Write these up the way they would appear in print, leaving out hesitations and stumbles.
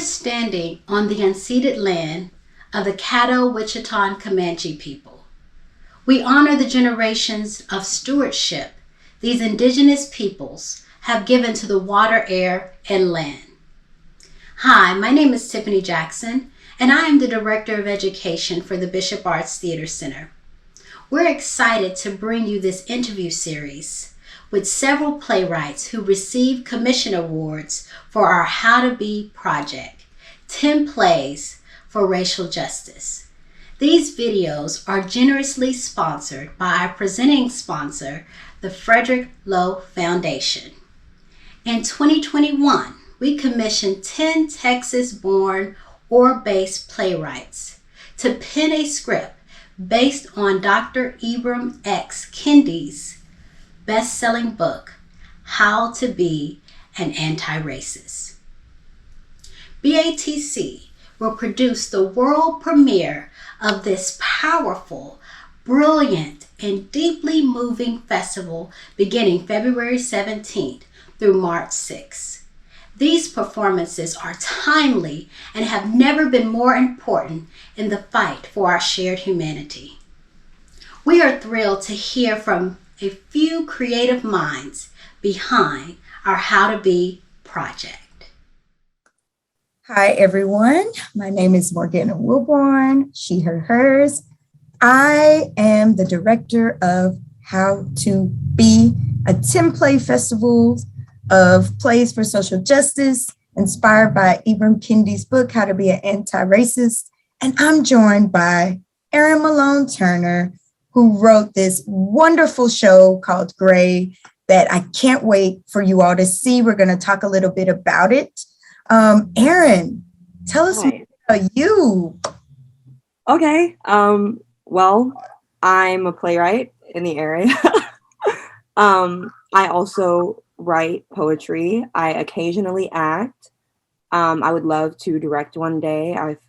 standing on the unceded land of the Caddo Wichita Comanche people. We honor the generations of stewardship these indigenous peoples have given to the water, air, and land. Hi, my name is Tiffany Jackson, and I am the Director of Education for the Bishop Arts Theater Center. We're excited to bring you this interview series with several playwrights who received commission awards for our How to Be project, 10 Plays for Racial Justice. These videos are generously sponsored by our presenting sponsor, the Frederick Loewe Foundation. In 2021, we commissioned 10 Texas-born or based playwrights to pen a script based on Dr. Ibram X. Kendi's best-selling book, How to Be an Anti-Racist. BATC will produce the world premiere of this powerful, brilliant, and deeply moving festival beginning February 17th through March 6th. These performances are timely and have never been more important in the fight for our shared humanity. We are thrilled to hear from a few creative minds behind our How to Be project. Hi, everyone. My name is Morgana Wilborn, she, her, hers. I am the director of How to Be, a 10-play festival of plays for social justice, inspired by Ibram Kendi's book, How to Be an Anti-Racist. And I'm joined by Erin Malone Turner, who wrote this wonderful show called Gray that I can't wait for you all to see. We're going to talk a little bit about it. Erin, tell us more about you. Okay. Well, I'm a playwright in the area. I also write poetry. I occasionally act. I would love to direct one day. I've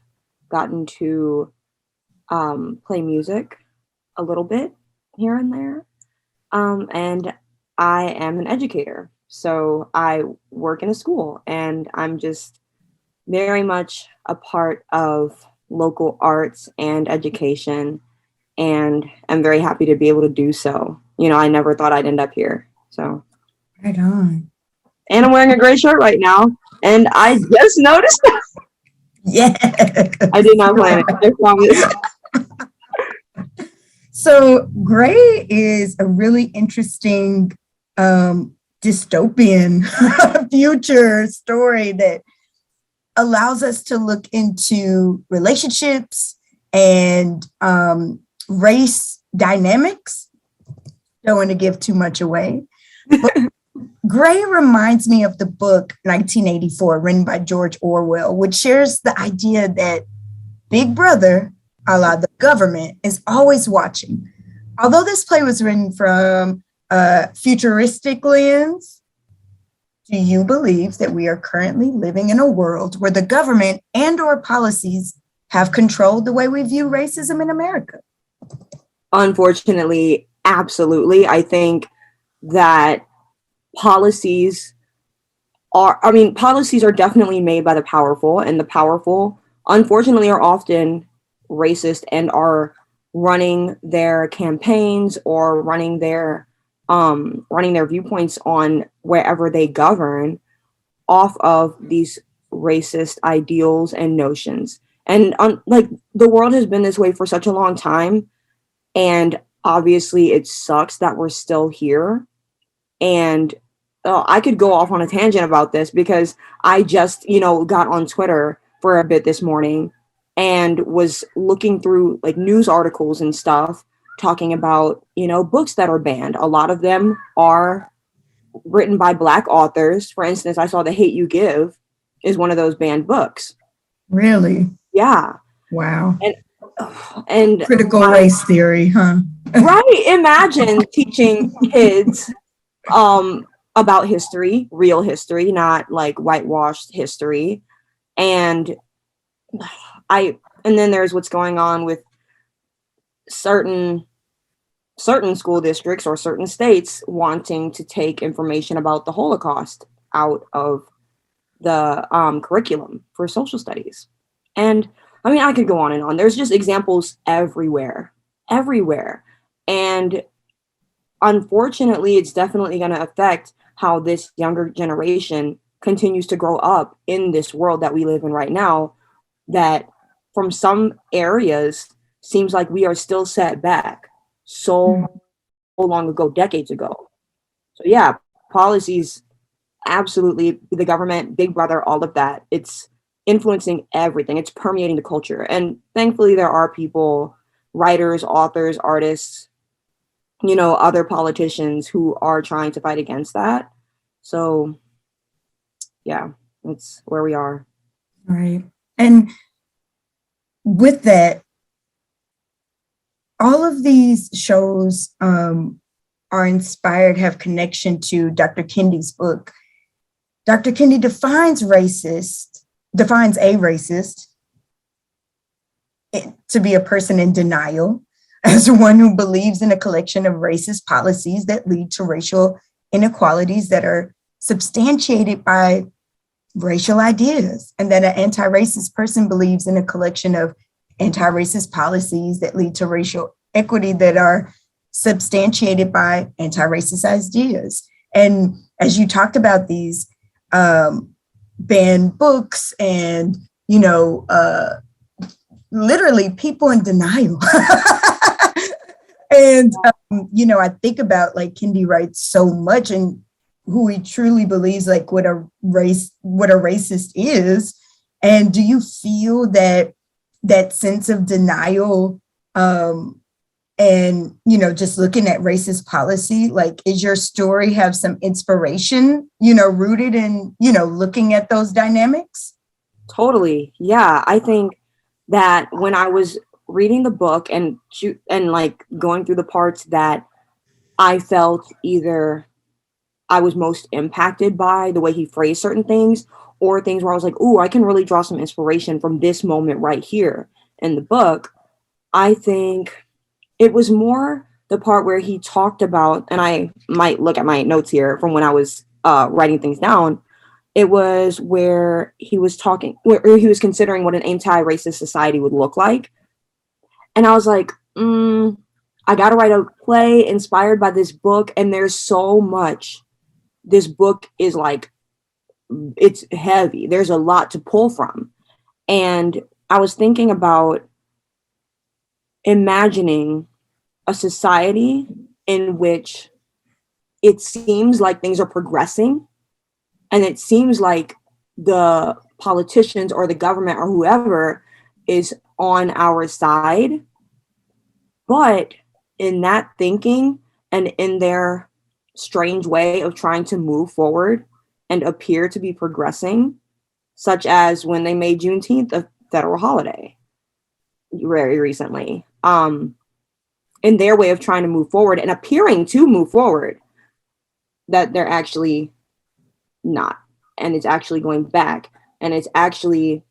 gotten to play music a little bit here and there. And I am an educator. So I work in a school, and I'm just very much a part of local arts and education. And I'm very happy to be able to do so. You know, I never thought I'd end up here. So. Right on. And I'm wearing a gray shirt right now. And I just noticed that. Yeah. I did not plan it. I promise. So Gray is a really interesting dystopian future story that allows us to look into relationships and race dynamics. Don't want to give too much away. But Gray reminds me of the book 1984, written by George Orwell, which shares the idea that Big Brother, a la the government, is always watching. Although this play was written from a futuristic lens, do you believe that we are currently living in a world where the government and or policies have controlled the way we view racism in America? Unfortunately, absolutely. I think that policies are definitely made by the powerful, and the powerful, unfortunately, are often racist and are running their campaigns or running their viewpoints on wherever they govern off of these racist ideals and notions. And like the world has been this way for such a long time, and obviously it sucks that we're still here. And I could go off on a tangent about this because I just, got on Twitter for a bit this morning and was looking through like news articles and stuff talking about, books that are banned. A lot of them are written by Black authors. For instance, I saw The Hate U Give is one of those banned books. Really? Yeah. Wow. And critical race theory, huh? Right. Imagine teaching kids about history, real history, not like whitewashed history. And then there's what's going on with certain school districts or certain states wanting to take information about the Holocaust out of the curriculum for social studies. And I mean, I could go on and on. There's just examples everywhere, everywhere. And unfortunately, it's definitely going to affect how this younger generation continues to grow up in this world that we live in right now, that from some areas seems like we are still set back so long ago, decades ago. So yeah, policies, absolutely, the government, Big Brother, all of that. It's influencing everything. It's permeating the culture. And thankfully there are people, writers, authors, artists, other politicians who are trying to fight against that. So yeah, that's where we are. Right. And with that, all of these shows are inspired, have connection to Dr. Kendi's book. Dr. Kendi defines a racist to be a person in denial, as one who believes in a collection of racist policies that lead to racial inequalities that are substantiated by racial ideas, and that an anti-racist person believes in a collection of anti-racist policies that lead to racial equity that are substantiated by anti-racist ideas. And as you talked about these banned books and, literally people in denial. And, I think about like Kendi writes so much and who he truly believes like what a racist is. And do you feel that sense of denial and, just looking at racist policy, like, is your story have some inspiration, rooted in, looking at those dynamics? Totally. Yeah. I think that when I was reading the book and like going through the parts that I felt either I was most impacted by the way he phrased certain things, or things where I was like, ooh, I can really draw some inspiration from this moment right here in the book, I think it was more the part where he talked about, and I might look at my notes here from when I was writing things down. It was where he was considering what an anti-racist society would look like. And I was like, I got to write a play inspired by this book. And there's so much. This book is like, it's heavy. There's a lot to pull from. And I was thinking about imagining a society in which it seems like things are progressing, and it seems like the politicians or the government or whoever is on our side. But in that thinking and in their strange way of trying to move forward and appear to be progressing, such as when they made Juneteenth a federal holiday very recently, in their way of trying to move forward and appearing to move forward, that they're actually not. And it's actually going back. And it's actually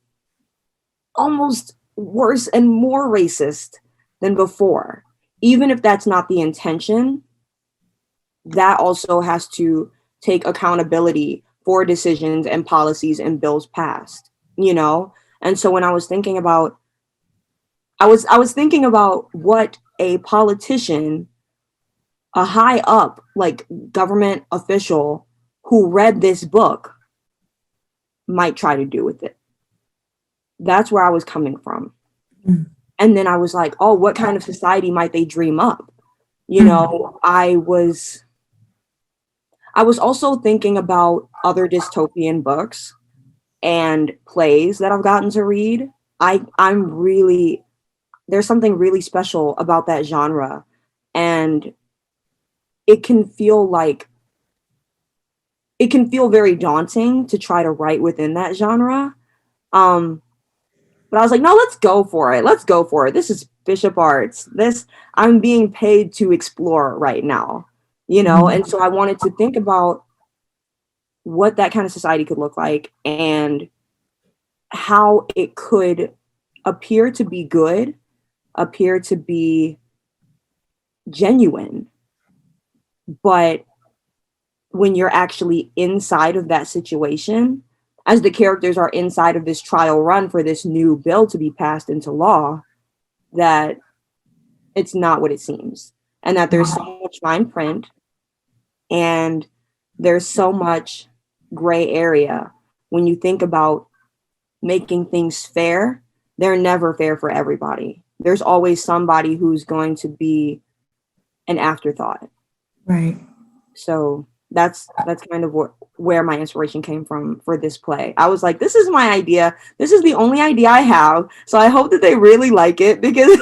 almost worse and more racist than before. Even if that's not the intention, that also has to take accountability for decisions and policies and bills passed, And so when I was thinking about, I was thinking about what a politician, a high up like government official who read this book might try to do with it. That's where I was coming from. Mm. And then I was like, oh, what kind of society might they dream up? I was also thinking about other dystopian books and plays that I've gotten to read. There's something really special about that genre, and it can feel very daunting to try to write within that genre. But I was like, no, let's go for it. This is Bishop Arts. I'm being paid to explore right now, And so I wanted to think about what that kind of society could look like and how it could appear to be good, appear to be genuine. But when you're actually inside of that situation as the characters are inside of this trial run for this new bill to be passed into law, that it's not what it seems, and that there's so much fine print and there's so much gray area. When you think about making things fair, they're never fair for everybody. There's always somebody who's going to be an afterthought. Right. So that's kind of where my inspiration came from for this play. I was like, this is my idea. This is the only idea I have. So I hope that they really like it, because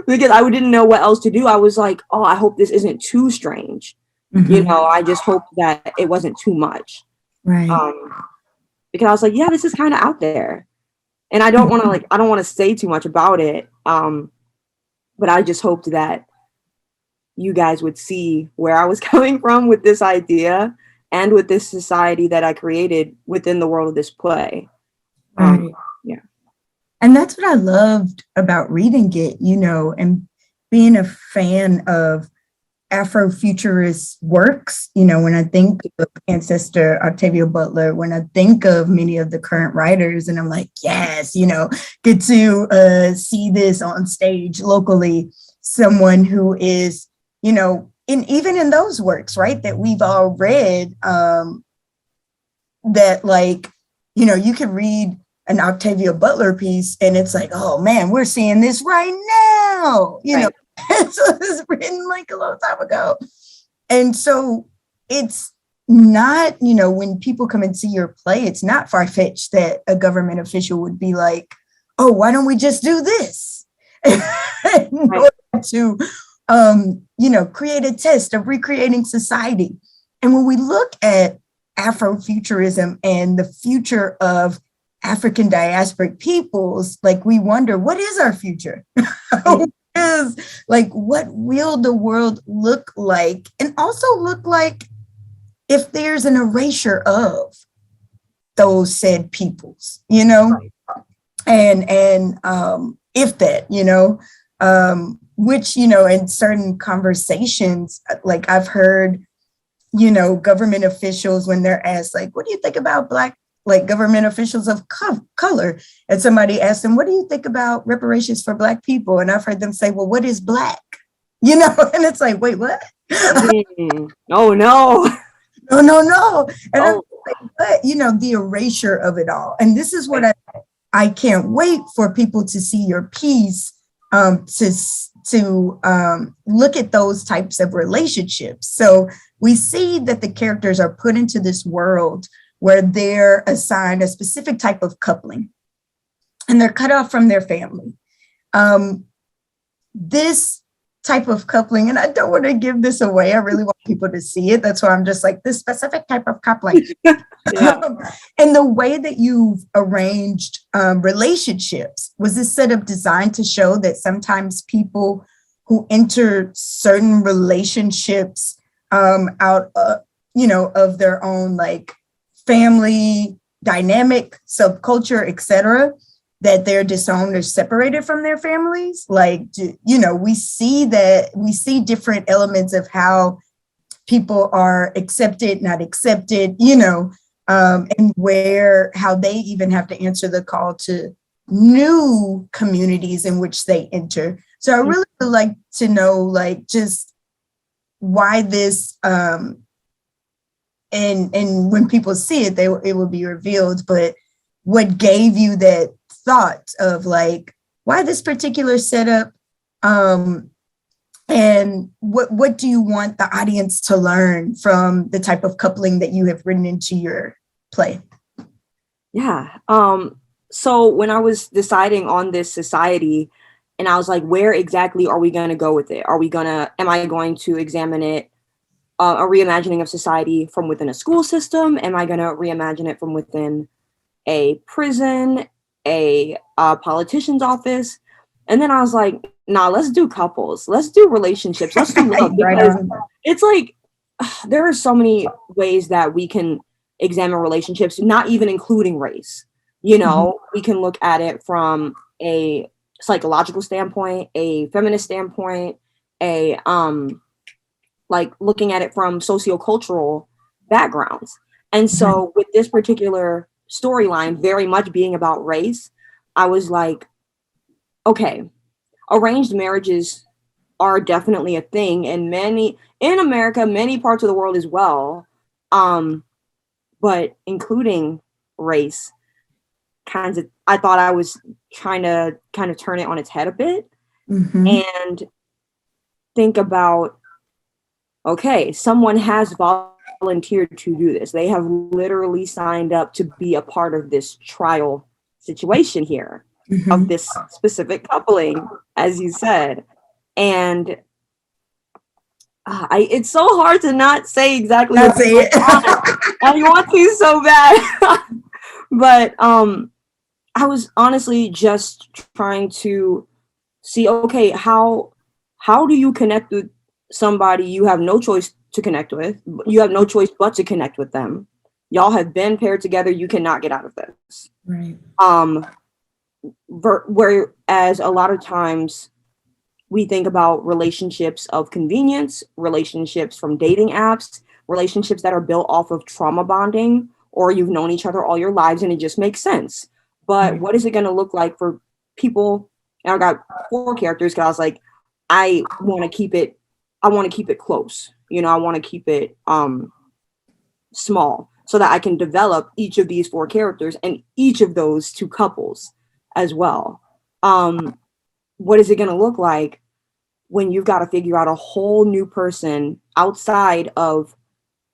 because I didn't know what else to do. I was like, oh, I hope this isn't too strange. Mm-hmm. I just hope that it wasn't too much. Right. Because I was like, yeah, this is kind of out there. And I don't want to say too much about it. But I just hoped that you guys would see where I was coming from with this idea and with this society that I created within the world of this play. Right. Yeah. And that's what I loved about reading it, and being a fan of Afrofuturist works. When I think of Ancestor Octavia Butler, when I think of many of the current writers, and I'm like, yes, get to see this on stage locally, someone who is, even in those works, right, that we've all read, that you could read an Octavia Butler piece and it's like, oh man, we're seeing this right now, right. So it's written a long time ago. And so it's not, when people come and see your play, it's not far-fetched that a government official would be like, oh, why don't we just do this? In order to, create a test of recreating society. And when we look at Afrofuturism and the future of African diasporic peoples, we wonder, what is our future? What will the world look like? And also look like if there's an erasure of those said peoples, Right. and if that, which, in certain conversations, I've heard, government officials, when they're asked, what do you think about Black, government officials of color? And somebody asked them, what do you think about reparations for Black people? And I've heard them say, well, what is Black? And it's like, wait, what? Oh, no. No. And I'm like, but, the erasure of it all. And this is what I can't wait for people to see your piece, to look at those types of relationships. So we see that the characters are put into this world where they're assigned a specific type of coupling and they're cut off from their family. This type of coupling, and I don't want to give this away, I really want people to see it. That's why I'm just like, this specific type of coupling. And the way that you've arranged relationships, was this setup designed to show that sometimes people who enter certain relationships out of their own family dynamic, subculture, etc., that they're disowned or separated from their families? We see different elements of how people are accepted, not accepted, and how they even have to answer the call to new communities in which they enter. So I really would like to know, just why this, and when people see it, it will be revealed, but what gave you that thought of why this particular setup, and what do you want the audience to learn from the type of coupling that you have written into your play? Yeah. So when I was deciding on this society, and I was like, where exactly are we going to go with it? Am I going to examine it, a reimagining of society from within a school system? Am I going to reimagine it from within a prison, a politician's office? And then I was like, nah, let's do couples. Let's do relationships. Let's do love. Because it's there are so many ways that we can examine relationships, not even including race. We can look at it from a psychological standpoint, a feminist standpoint, a looking at it from sociocultural backgrounds. And so with this particular storyline very much being about race, I was like, okay, arranged marriages are definitely a thing, and in America, many parts of the world as well, but including race, I thought I was trying to kind of turn it on its head a bit, and think about, okay, someone has volunteered to do this. They have literally signed up to be a part of this trial situation here of this specific coupling, as you said. And it's so hard to not say exactly what it. I want to so bad. But I was honestly just trying to see, okay, how do you connect with somebody you have no choice to connect with? You have no choice but to connect with them. Y'all have been paired together. You cannot get out of this. Right. Whereas a lot of times we think about relationships of convenience, relationships from dating apps, relationships that are built off of trauma bonding, or you've known each other all your lives and it just makes sense. But what is it going to look like for people? And I got 4 characters because I was like, I want to keep it close. You know, I want to keep it small so that I can develop each of these 4 characters and each of those 2 couples as well. What is it going to look like when you've got to figure out a whole new person outside of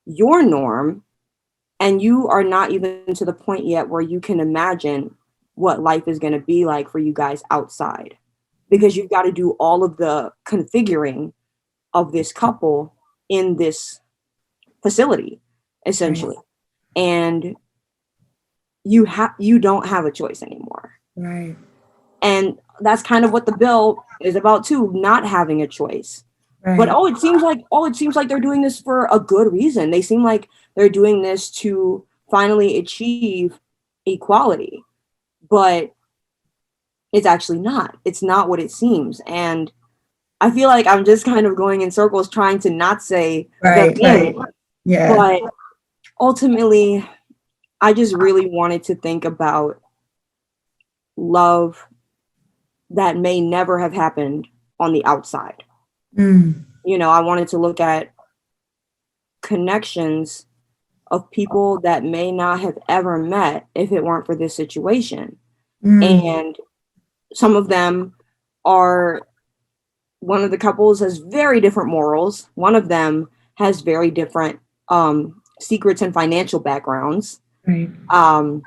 your norm, and you are not even to the point yet where you can imagine what life is going to be like for you guys outside, because you've got to do all of the configuring of this couple in this facility, essentially. Right. And you don't have a choice anymore. Right. And that's kind of what the bill is about too, not having a choice. Right. But it seems like they're doing this for a good reason. They seem like they're doing this to finally achieve equality. But it's actually not. It's not what it seems. And I feel like I'm just kind of going in circles trying to not say right. Yeah. But ultimately, I just really wanted to think about love that may never have happened on the outside. You know, I wanted to look at connections of people that may not have ever met if it weren't for this situation. And some of them one of the couples has very different morals. One of them has very different secrets and financial backgrounds. Right. And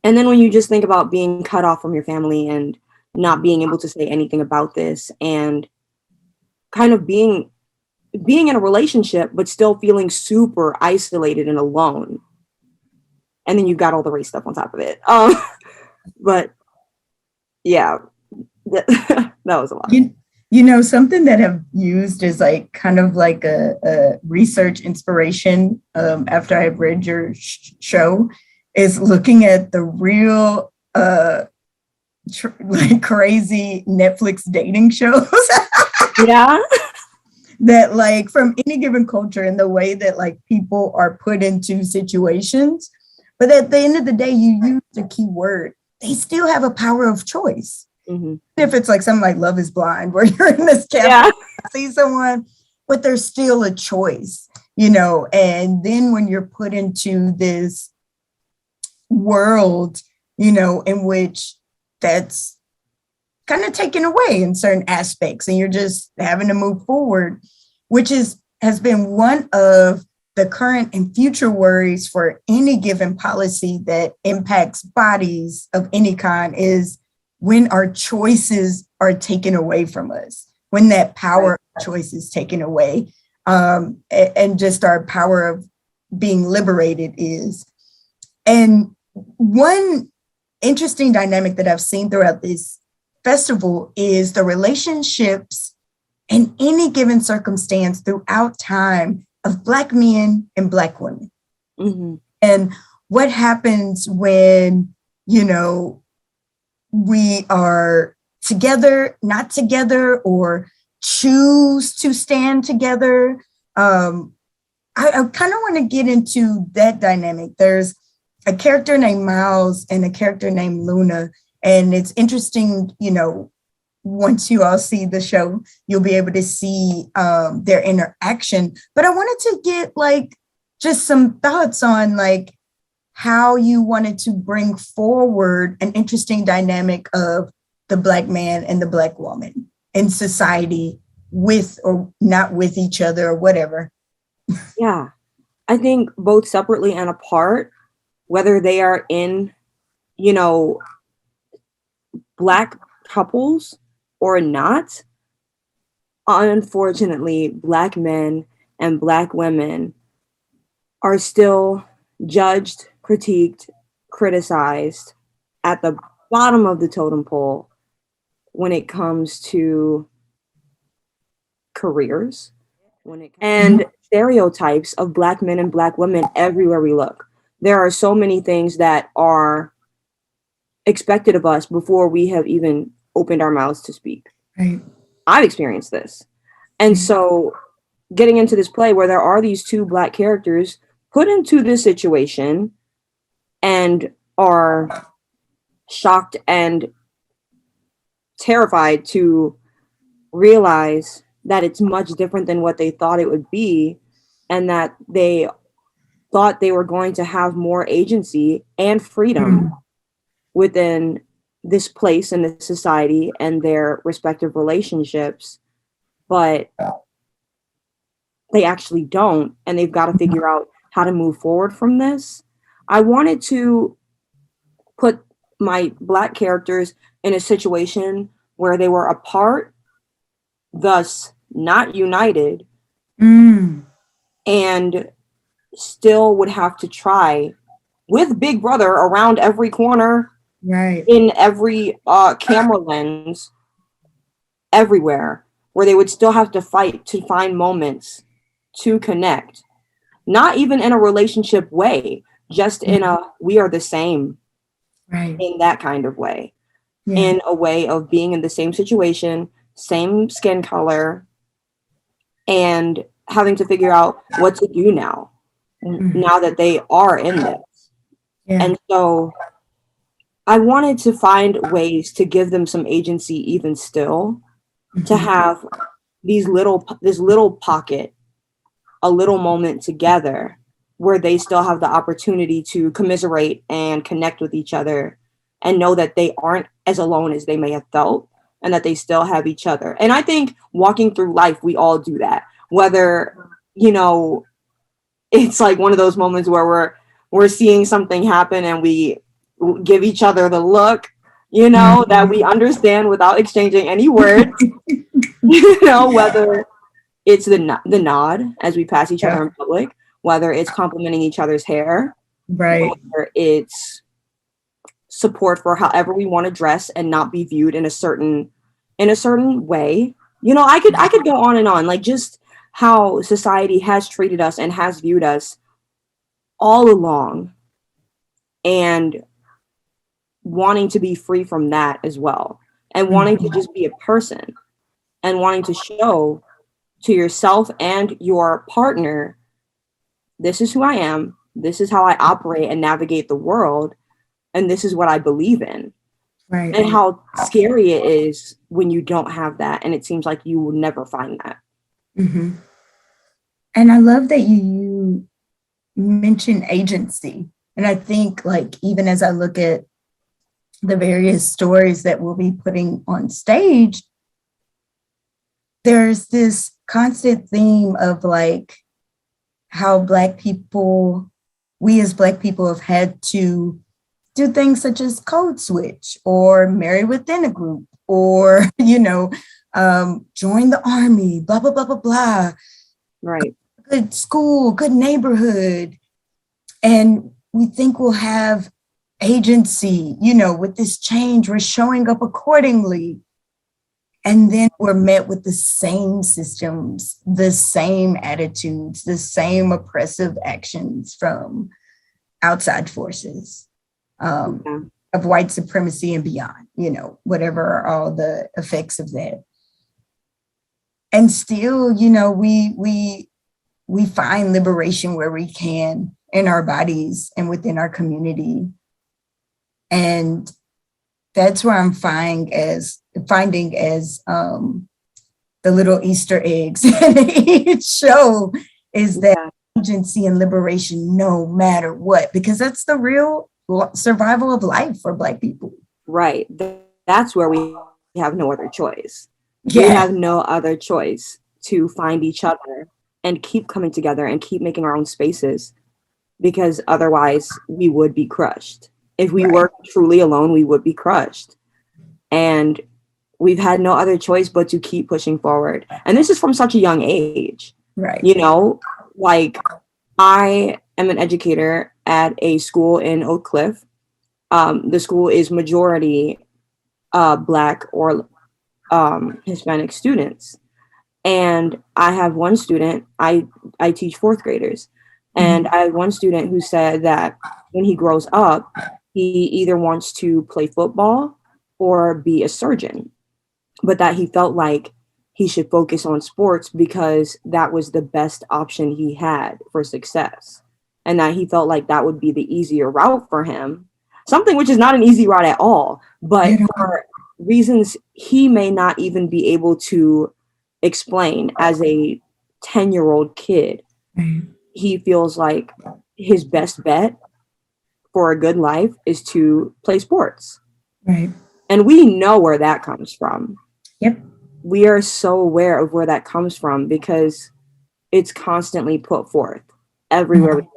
then when you just think about being cut off from your family and not being able to say anything about this, and kind of being in a relationship, but still feeling super isolated and alone. And then you've got all the race stuff on top of it. But yeah, that was a lot. You know, something that I've used is like kind of like a research inspiration after I've read your show is looking at the real like crazy Netflix dating shows. Yeah. That like from any given culture and the way that like people are put into situations. But at the end of the day, you use the key word. They still have a power of choice. If it's like something like Love is Blind, where you're in this cafe, see someone, but there's still a choice, you know. And then when you're put into this world, you know, in which that's kind of taken away in certain aspects, and you're just having to move forward, which has been one of the current and future worries for any given policy that impacts bodies of any kind, is when our choices are taken away from us, when that power of choice is taken away, and just our power of being liberated is. And one interesting dynamic that I've seen throughout this festival is the relationships in any given circumstance throughout time of Black men and Black women. And what happens when, you know, we are together, not together, or choose to stand together. I kind of want to get into that dynamic. There's a character named Miles and a character named Luna. And it's interesting, once you all see the show, you'll be able to see their interaction. But I wanted to get just some thoughts on how you wanted to bring forward an interesting dynamic of the Black man and the Black woman in society, with or not with each other or whatever. Yeah, I think both separately and apart, whether they are in, Black couples or not, unfortunately, Black men and Black women are still judged, critiqued, criticized at the bottom of the totem pole when it comes to careers and stereotypes of Black men and Black women everywhere we look. There are so many things that are expected of us before we have even opened our mouths to speak. Right. I've experienced this. And so getting into this play where there are these two Black characters put into this situation and are shocked and terrified to realize that it's much different than what they thought it would be, and that they thought they were going to have more agency and freedom within this place and this society and their respective relationships, but they actually don't, and they've got to figure out how to move forward from this. I wanted to put my Black characters in a situation where they were apart, thus not united, and still would have to try with Big Brother around every corner, right, in every camera lens, everywhere, where they would still have to fight to find moments to connect, not even in a relationship way, just in a we are the same, right, in that kind of way, in a way of being in the same situation, same skin color, and having to figure out what to do now, now that they are in this. And so I wanted to find ways to give them some agency even still, to have this little pocket, a little moment together where they still have the opportunity to commiserate and connect with each other and know that they aren't as alone as they may have felt, and that they still have each other. And I think walking through life, we all do that, whether, it's like one of those moments where we're seeing something happen and we give each other the look, that we understand without exchanging any words, whether it's the nod as we pass each other in public, whether it's complimenting each other's hair, right, whether it's support for however we want to dress and not be viewed in a certain way. I could go on and on, like just how society has treated us and has viewed us all along, and wanting to be free from that as well, and wanting to just be a person, and wanting to show to yourself and your partner, this is who I am, this is how I operate and navigate the world, and this is what I believe in. right. And how scary it is when you don't have that, and it seems like you will never find that. And I love that you mention agency. And I think even as I look at the various stories that we'll be putting on stage, there's this constant theme of how we as Black people have had to do things such as code switch or marry within a group or, join the army, blah, blah, blah, blah, blah. Right. Good school, good neighborhood. And we think we'll have agency, with this change, we're showing up accordingly. And then we're met with the same systems, the same attitudes, the same oppressive actions from outside forces of white supremacy and beyond, whatever are all the effects of that. And still, we we find liberation where we can in our bodies and within our community. And that's where I'm finding as the little Easter eggs in each show is that agency and liberation no matter what, because that's the real survival of life for Black people. Right. That's where we have no other choice. Yeah. We have no other choice to find each other and keep coming together and keep making our own spaces, because otherwise we would be crushed. If we were truly alone, we would be crushed. And we've had no other choice but to keep pushing forward. And this is from such a young age. Right. You know, like I am an educator at a school in Oak Cliff. The school is majority Black or Hispanic students. And I have one student, I teach fourth graders. And I have one student who said that when he grows up, he either wants to play football or be a surgeon, but that he felt like he should focus on sports because that was the best option he had for success. And that he felt like that would be the easier route for him, something which is not an easy route at all, but for reasons he may not even be able to explain as a 10-year-old kid. He feels like his best bet for a good life is to play sports. Right. And we know where that comes from. Yep. We are so aware of where that comes from because it's constantly put forth everywhere we go.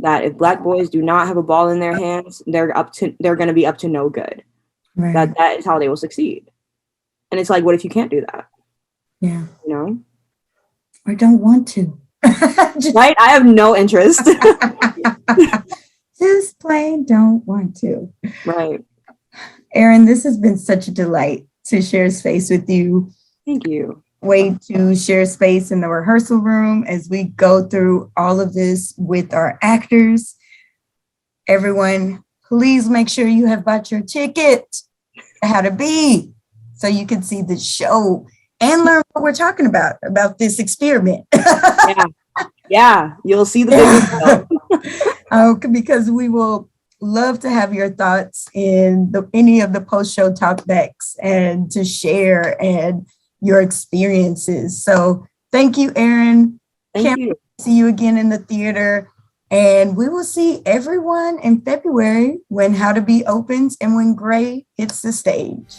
That if Black boys do not have a ball in their hands, they're going to be up to no good. Right. That is how they will succeed. And it's like, what if you can't do that? Yeah. You know? Or don't want to. Right? I have no interest. Just plain don't want to. Right. Erin, this has been such a delight to share space with you. Thank you. Way to share space in the rehearsal room as we go through all of this with our actors. Everyone, please make sure you have bought your ticket to How to Be so you can see the show and learn what we're talking about this experiment. Yeah, you'll see the video. Because we will love to have your thoughts in any of the post-show talkbacks and to share and your experiences. So thank you, Erin. Thank you. See you again in the theater. And we will see everyone in February when How to Be opens and when Gray hits the stage.